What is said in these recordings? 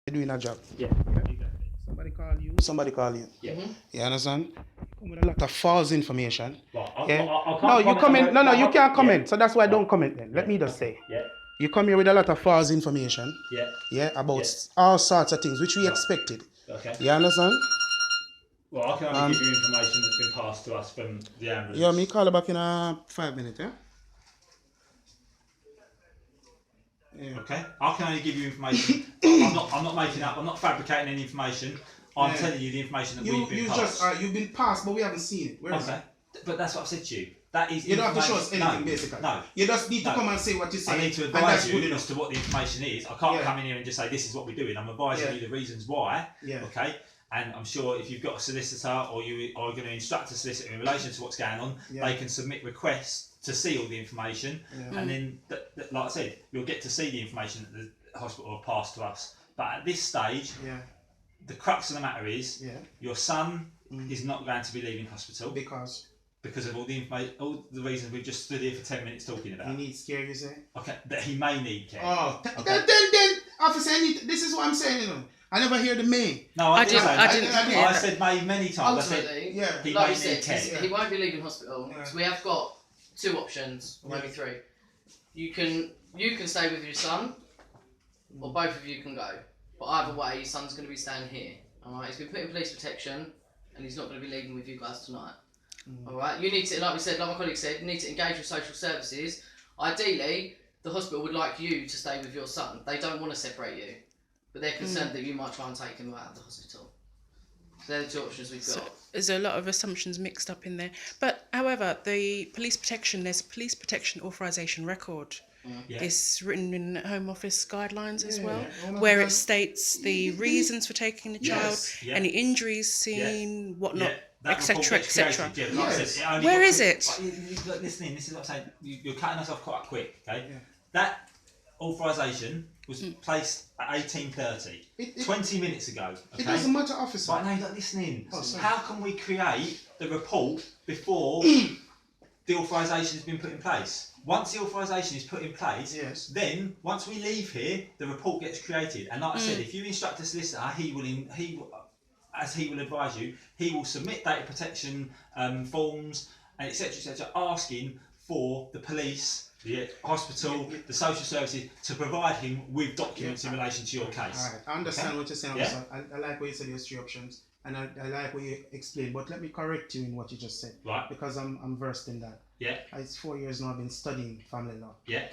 You're doing a job. Yeah. Somebody call you. Somebody call you. Yeah. You understand? Come with a lot of false information. Well, Yeah. I can't No, you comment comment. on No, no, what- you what- can't yeah. comment. So that's why I don't comment then. Let Yeah. me just say. Yeah. You come here with a lot of false information. Yeah. Yeah, about Yeah. all sorts of things which we Right. expected. Okay. You understand? Well, I can only give you information that's been passed to us from the ambulance. Yeah, me call you back in 5 minutes, yeah? Yeah. Okay. I can only give you information. I'm not making up. I'm not fabricating any information. I'm Yeah. telling you the information that we've been You passed. just you've been passed, but we haven't seen it. Where is Okay. it? But that's what I've said to you. That is. You don't have to show us anything, No. basically. No. You just need to No. come and say what you say. I need to and that's advise good you enough. as to what the information is. I can't Yeah. come in here and just say this is what we're doing. I'm advising Yeah. you the reasons why. Yeah. Okay. And I'm sure if you've got a solicitor or you are going to instruct a solicitor in relation to what's going on, Yeah. they can submit requests to see all the information, Yeah. and then, like I said, you'll get to see the information that the hospital have passed to us. But at this stage, Yeah. the crux of the matter is Yeah. your son is not going to be leaving hospital Because because of all the information, all the reasons we've just stood here for 10 minutes talking he about. needs care, you say? Okay, that he may need care. Oh, Okay. then, officer, this is what I'm saying, you know. I never hear the may. No, I didn't. I didn't hear I that. said may many times. I said Ultimately, yeah, he like may you said, need care. he won't be leaving hospital. Yeah. So we have got two options, or maybe Yeah. three. You can stay with your son, or both of you can go. But either way, your son's going to be staying here. All right, he's been put in police protection, and he's not going to be leaving with you guys tonight. All right, you need to, like we said, like my colleague said, you need to engage with social services. Ideally, the hospital would like you to stay with your son. They don't want to separate you, but they're concerned that you might try and take him out of the hospital. So they're the two options we've got. So there's a lot of assumptions mixed up in there. But however, there's a police protection authorization record. Yeah. It's written in Home Office guidelines as Yeah, well, Home where it Office- states the reasons for taking the child, Yes. Yeah. any injuries seen, whatnot, that etc., report gets etc. created, yeah, like I Yes. said, it only Where got is it? Look, listening, this is what I'm saying. You're cutting us off quite quick, okay? Yeah. That authorisation was placed at 18:30, It- 20 minutes ago. Okay? It doesn't matter, officer. But no, you're not listening. Oh, sorry. How can we create the report before the authorisation has been put in place? Once the authorisation is put in place, Yes. then once we leave here, the report gets created. And like I said, if you instruct a solicitor, he will, as he will advise you, he will submit data protection forms and etc., asking for the police, the hospital, the social services to provide him with documents in relation to your case. All right, I understand Okay? what you're saying, Yeah. officer. I like what you said, there's three options. And I like what you explained, but let me correct you in what you just said. Right. Because I'm versed in that. Yeah. It's 4 years now I've been studying family law. Yeah.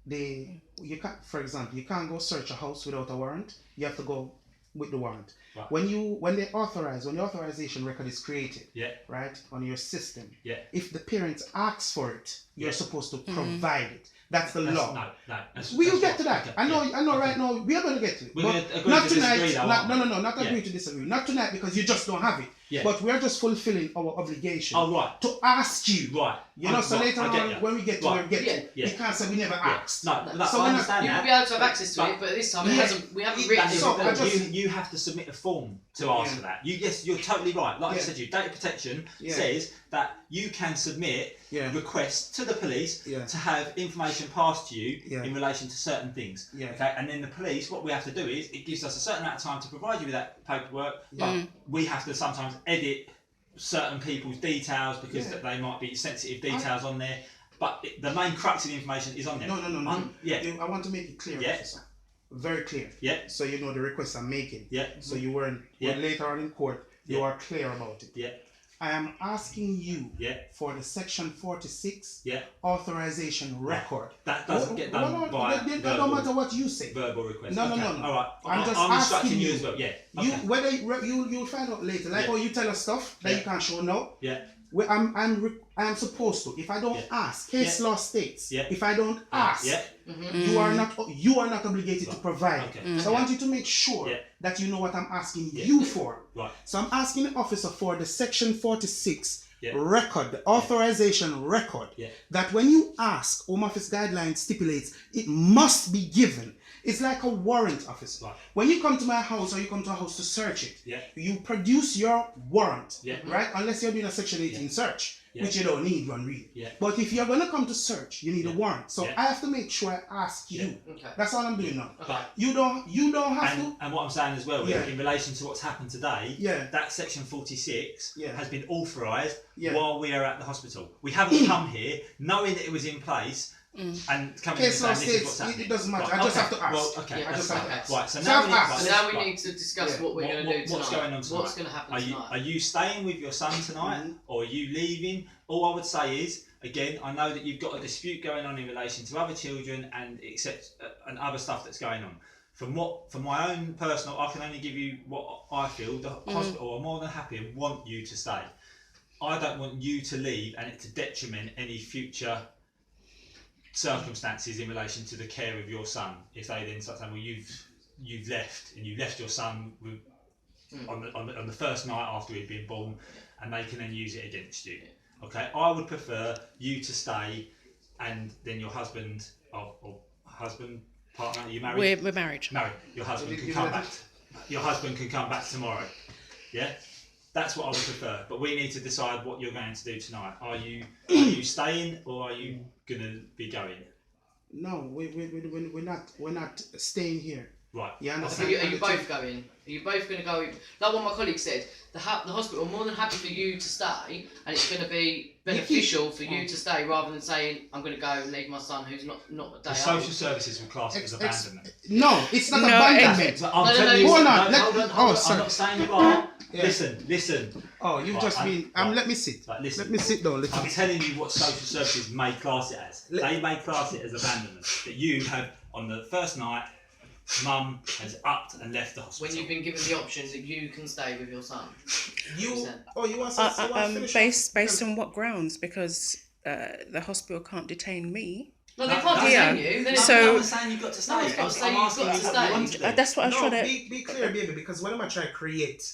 You can't, for example, you can't go search a house without a warrant. You have to go with the warrant. Right. When the authorization record is created, Yeah. right, on your system, Yeah. if the parents ask for it, you're Yeah. supposed to provide it. That's the law. No. That's, We will that's get what- to that. okay, I know. yeah. I know. Okay. Right now, we are going to get to it. We're But gonna agree not to tonight. disagree though, Not, aren't we? no. Not Yeah. agree to disagree. Not tonight because you just don't have it. Yeah. But we are just fulfilling our obligation Oh, right. to ask you. Right. You know. So Right, later I get on, you. when we get to Right. where we get Yeah. to, Yeah. you can't say we never Yeah. asked. No, So I we're not- understand You will that. be able to have access to But- it, but this time Yeah. we haven't written it. So I just- you have to submit a form to ask Yeah. for that. Yes, you're totally right. Like I Yeah. said to you, data protection Yeah. says that you can submit Yeah. requests to the police Yeah. to have information passed to you Yeah. in relation to certain things. Yeah. Okay, and then the police, what we have to do is it gives us a certain amount of time to provide you with that paperwork, but we have to sometimes edit certain people's details because Yeah. they might be sensitive details on there. But the main crux of the information is on there. No. Yeah. I want to make it clear, Yeah. officer. Very clear. Yeah. So you know the request I'm making. Yeah. So you weren't. Yeah. When later on in court, you Yeah. are clear about it. Yeah. I am asking you Yeah. for the section 46 Yeah. authorization record. That doesn't get done by That don't matter what you say. verbal request. No. Okay. All right. I'm just I'm asking instructing you you. as well. Yeah. You Okay. whether you'll find out later. Like Yeah. how you tell us stuff that Yeah. you can't show now. Yeah. Where I'm supposed to. If I don't Yeah. ask, case Yeah. law states. Yeah. If I don't ask, Yeah. you are not obligated to provide. Okay. So I want you to make sure Yeah. that you know what I'm asking Yeah. you for. Right. So I'm asking the officer for the section 46 Yeah. record, the authorization record, Yeah. that when you ask, Home Office guidelines stipulates it must be given It's like a warrant, officer. Right. When you come to my house or you come to a house to search it, Yeah. you produce your warrant, Yeah. right? Unless you're doing a Section 18 search, which you don't need one really. Yeah. But if you're gonna come to search, you need a warrant. So Yeah. I have to make sure I ask you. Okay. That's all I'm doing now. But You don't have to. and what I'm saying as well, Yeah. in relation to what's happened today, Yeah. that section 46 Yeah. has been authorised Yeah. while we are at the hospital. We haven't come here knowing that it was in place and coming Okay, and so saying this is what's states, happening. it doesn't matter. Right, I just okay. have to ask. Well, okay, Yeah, I that's just have fine. to ask. Right, so So now I've we need, asked. right, So now we right. need to discuss Yeah. what we're going to do tonight. What's going on tonight? What's going to happen Are you, tonight? are you staying with your son tonight, or are you leaving? All I would say is, again, I know that you've got a dispute going on in relation to other children and and other stuff that's going on. From my own personal, I can only give you what I feel. The hospital are more than happy and want you to stay. I don't want you to leave and it to detriment any future circumstances in relation to the care of your son. If they then start saying, well, you've left your son with, on the first night after he'd been born, and they can then use it against you. Okay, I would prefer you to stay, and then your husband or husband partner, are you married? We're married. Married. Your husband Will can you come give me back. Your husband can come back tomorrow. Yeah, that's what I would prefer. But we need to decide what you're going to do tonight. Are you staying or are you gonna be going? No, we're not staying here. Right. You Are understand? you both going? Are you both going to go? Like what my colleague said, the hospital are more than happy for you to stay, and it's going to be beneficial for you to stay rather than saying, I'm going to go and leave my son who's not a day The social services will class it as abandonment. No, it's not No, abandonment. But I'm No, telling you, hold on, no, let- hold oh, on. sorry. I'm not saying you are. Yeah. Listen. Oh, you've Right, just been. Let me sit. Right, listen. Let me sit down. I'm telling you what social services may class it as. They may class it as abandonment. That you have, on the first night, mum has upped and left the hospital. When you've been given the option that you can stay with your son. You 100%. you want to finish? Based on what grounds? Because the hospital can't detain me. No, they No, can't no, detain yeah. you. Then So- no one's saying you've got to stay. No one's got to say I'm you've asking got you to what you stay. want to do. That's what I was No, trying to. be clear, baby, because what am I trying to create?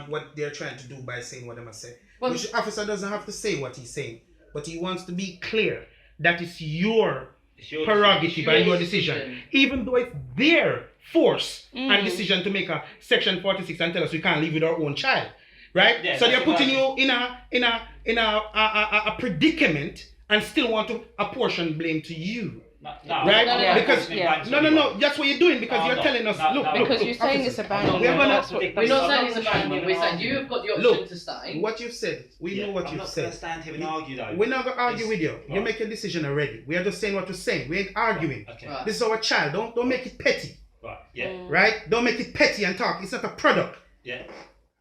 What they're trying to do by saying what am I saying? Well- Which officer doesn't have to say what he's saying, but he wants to be clear that it's your prerogative and your decision, even though it's their force and decision to make a section 46 and tell us we can't live with our own child, right? Yeah, so they're that's what putting I you in a predicament and still want to apportion blame to you. No, Right? I'm not Because- putting blame to No, anyone. that's what you're doing because No, you're no, telling us, no, look, no, look, Because look, you're saying it's officers, abandonment. we're gonna- That's what. We're not I'm saying not it's saying abandonment. We're we're saying not. you have got the option Look, to stay. what you've said, we know what I'm you've not going to said. stand here and argue though. We're not going to argue with you. You Right. make a decision already. We are just saying what we're saying. We ain't arguing. Okay. Right. This is our child. Don't make it petty, Right. Yeah. right? Don't make it petty and talk. It's not a product. Yeah.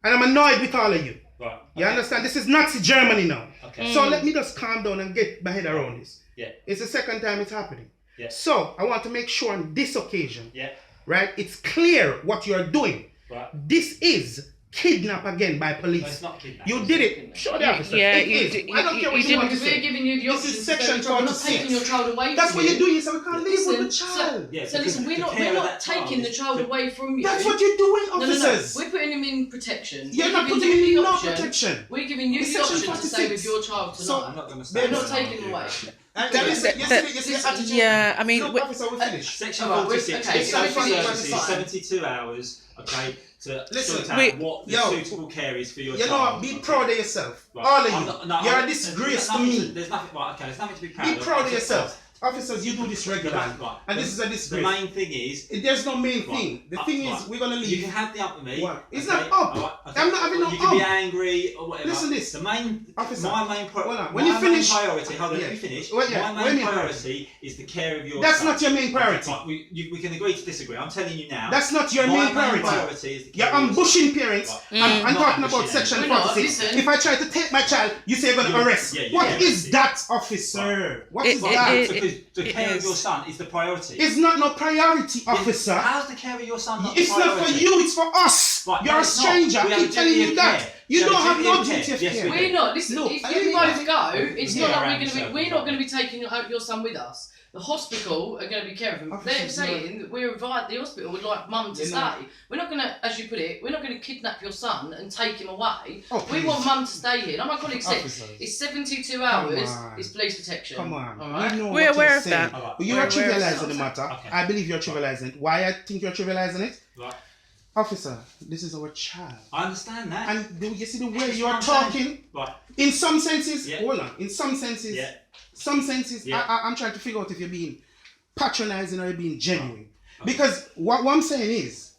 And I'm annoyed with all of you. Right. You understand? This is Nazi Germany now. Okay. So let me just calm down and get my head around this. Yeah. It's the second time it's happening. Yeah. So I want to make sure on this occasion, Yeah. right? It's clear what you're doing. Right. This is kidnap again by No, it's police. not kidnapping. You did it. Show the officer. Yeah, It you is. did- I don't you- care what you you want to Because we're say. giving you the This option is to section stay with your child. We're not 46. taking your child away That's from what you. you're doing. You say we can't leave with the Listen, child. Yeah, So listen, we're the not care of we're that not child taking the is- child away from you. That's what you're doing, No, officers. We're putting him in protection. You're We're not giving putting you in the no option. protection. We're giving you It's the section option to stay 46. with your child So- tonight. I'm not going to We're stand not here and taking him argue. away. And you see the attitude. Yeah, I mean, Look, officer, we finished. Section Alright, 46 okay, is so social we finish, services, fine. 72 hours, okay, to Listen, sort out wait, what the yo, suitable care is for your You know child. what? Be okay? proud of yourself. Right. All of I'm you. not- no, You're I'm- a disgrace there's to nothing me. There's nothing, right, okay, there's nothing to be proud Be of. proud of yourself. Officers, you do this The regularly. main- right, And the- this is a The disgrace. main thing is, There's no main right, thing. The thing is, right, we're going to you leave. can have the up with me. What? It's okay, not up. alright, okay. I'm not having no You can be up. angry or whatever. Listen this. The main, Officer, my main hold on. my When you main finish- priority, hold on, Yeah. let me finish. Well, yeah, My what do you main mean priority is the care of your That's son. not your main priority. Right, we can agree to disagree. I'm telling you now. That's not your my main priority. is the You're care of your son. ambushing parents. Right. I'm Not talking about ambushing section We're not, 46. listen. If I try to take my child, you say you're going to You- arrest. yeah, you What get is arrested. that, officer? What is Right, that? because the it care is. of your son is the priority. It's not no priority, officer. How's the care of your son not It's the not priority? for you, it's for us. Right, You're no, a it's not. stranger. We I have keep a telling duty you of that. care. You We don't have a have duty no of care. duty of Yes, care. we do. We're not. Listen, Look, if I you ain't both going- go, it's Yeah, not like around we're circles, not going to be taking your son with us. The hospital are going to be caring for him. They're Officers, saying that the hospital would like mum to stay. We're not going to, as you put it, we're not going to kidnap your son and take him away. Oh, we please. want mum to stay here. Like my colleague said, Officers. it's 72 hours, on. it's police protection. Come on. All right? We know We're what aware you're of saying. that. All right. You We're are aware of trivializing that. the matter. Okay. I believe you're trivializing it. Why I think you're trivializing it? Right. Officer, this is our child. I understand that. And you see the way That's you what are I'm saying. talking? Right. In some senses, Yeah. hold on. In some senses, Yeah. I'm trying to figure out if you're being patronizing or you're being genuine. Because what I'm saying is,